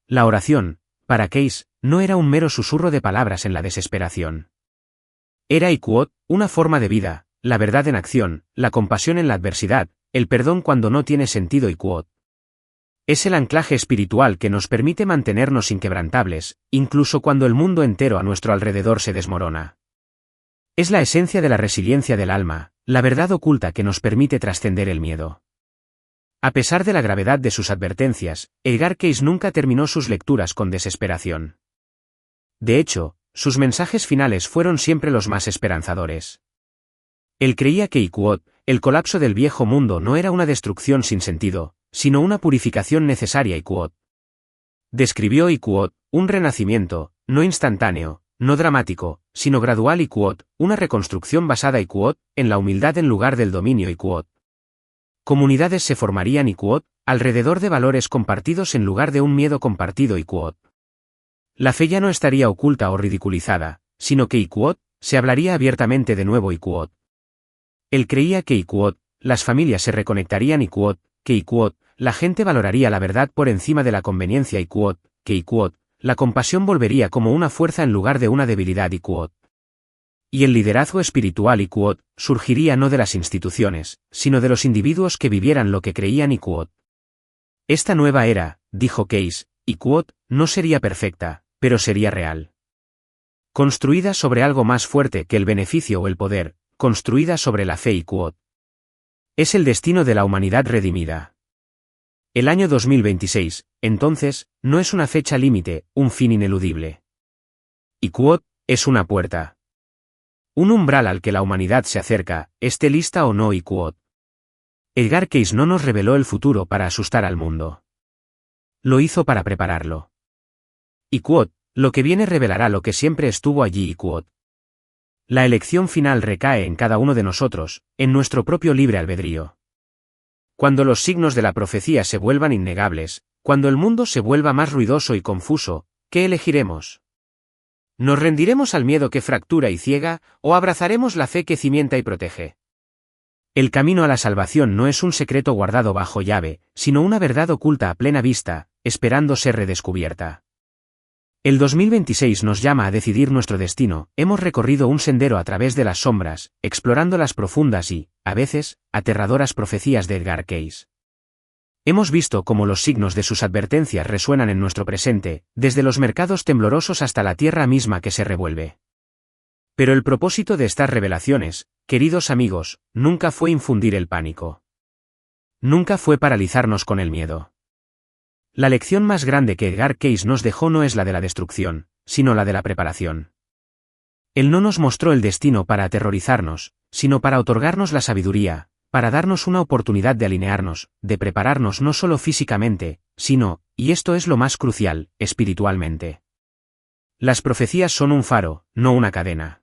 La oración, para Case, no era un mero susurro de palabras en la desesperación. Era Iquot, una forma de vida, la verdad en acción, la compasión en la adversidad, el perdón cuando no tiene sentido Iquot. Es el anclaje espiritual que nos permite mantenernos inquebrantables, incluso cuando el mundo entero a nuestro alrededor se desmorona. Es la esencia de la resiliencia del alma, la verdad oculta que nos permite trascender el miedo. A pesar de la gravedad de sus advertencias, Edgar Cayce nunca terminó sus lecturas con desesperación. De hecho, sus mensajes finales fueron siempre los más esperanzadores. Él creía que Iquot, el colapso del viejo mundo no era una destrucción sin sentido, sino una purificación necesaria Iquot. Describió Iquot, un renacimiento, no instantáneo, no dramático, sino gradual y quod, una reconstrucción basada y quod, en la humildad en lugar del dominio y quod. Comunidades se formarían y quod, alrededor de valores compartidos en lugar de un miedo compartido y quod. La fe ya no estaría oculta o ridiculizada, sino que y quod, se hablaría abiertamente de nuevo y quod. Él creía que y quod, las familias se reconectarían y quod, que y quod, la gente valoraría la verdad por encima de la conveniencia y quod, que y quod, la compasión volvería como una fuerza en lugar de una debilidad y quod. Y el liderazgo espiritual y quod, surgiría no de las instituciones, sino de los individuos que vivieran lo que creían y quod. Esta nueva era, dijo Case, y quod, no sería perfecta, pero sería real. Construida sobre algo más fuerte que el beneficio o el poder, construida sobre la fe y quod. Es el destino de la humanidad redimida. El año 2026, entonces, no es una fecha límite, un fin ineludible. Y quod, es una puerta. Un umbral al que la humanidad se acerca, esté lista o no y quod. Edgar Cayce no nos reveló el futuro para asustar al mundo. Lo hizo para prepararlo. Y quod, lo que viene revelará lo que siempre estuvo allí y quod. La elección final recae en cada uno de nosotros, en nuestro propio libre albedrío. Cuando los signos de la profecía se vuelvan innegables, cuando el mundo se vuelva más ruidoso y confuso, ¿qué elegiremos? ¿Nos rendiremos al miedo que fractura y ciega, o abrazaremos la fe que cimienta y protege? El camino a la salvación no es un secreto guardado bajo llave, sino una verdad oculta a plena vista, esperando ser redescubierta. El 2026 nos llama a decidir nuestro destino. Hemos recorrido un sendero a través de las sombras, explorando las profundas y, a veces, aterradoras profecías de Edgar Cayce. Hemos visto cómo los signos de sus advertencias resuenan en nuestro presente, desde los mercados temblorosos hasta la tierra misma que se revuelve. Pero el propósito de estas revelaciones, queridos amigos, nunca fue infundir el pánico. Nunca fue paralizarnos con el miedo. La lección más grande que Edgar Cayce nos dejó no es la de la destrucción, sino la de la preparación. Él no nos mostró el destino para aterrorizarnos, sino para otorgarnos la sabiduría, para darnos una oportunidad de alinearnos, de prepararnos no solo físicamente, sino, y esto es lo más crucial, espiritualmente. Las profecías son un faro, no una cadena.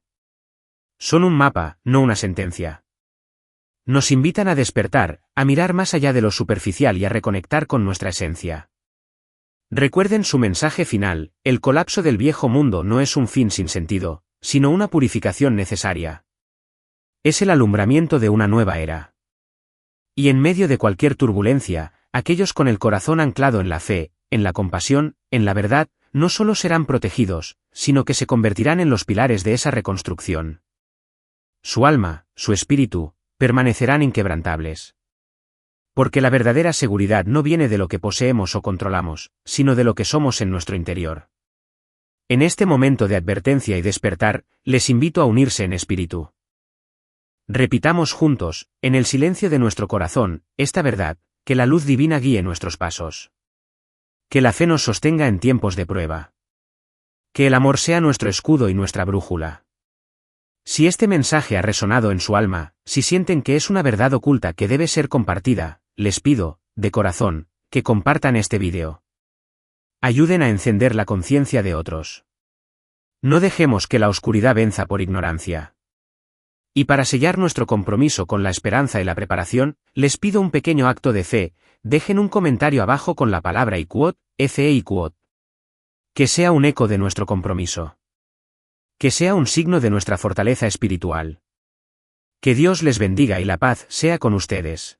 Son un mapa, no una sentencia. Nos invitan a despertar, a mirar más allá de lo superficial y a reconectar con nuestra esencia. Recuerden su mensaje final: el colapso del viejo mundo no es un fin sin sentido, sino una purificación necesaria. Es el alumbramiento de una nueva era. Y en medio de cualquier turbulencia, aquellos con el corazón anclado en la fe, en la compasión, en la verdad, no solo serán protegidos, sino que se convertirán en los pilares de esa reconstrucción. Su alma, su espíritu, permanecerán inquebrantables. Porque la verdadera seguridad no viene de lo que poseemos o controlamos, sino de lo que somos en nuestro interior. En este momento de advertencia y despertar, les invito a unirse en espíritu. Repitamos juntos, en el silencio de nuestro corazón, esta verdad: que la luz divina guíe nuestros pasos. Que la fe nos sostenga en tiempos de prueba. Que el amor sea nuestro escudo y nuestra brújula. Si este mensaje ha resonado en su alma, si sienten que es una verdad oculta que debe ser compartida, les pido, de corazón, que compartan este vídeo. Ayuden a encender la conciencia de otros. No dejemos que la oscuridad venza por ignorancia. Y para sellar nuestro compromiso con la esperanza y la preparación, les pido un pequeño acto de fe: dejen un comentario abajo con la palabra y quod, fe y quod. Que sea un eco de nuestro compromiso. Que sea un signo de nuestra fortaleza espiritual. Que Dios les bendiga y la paz sea con ustedes.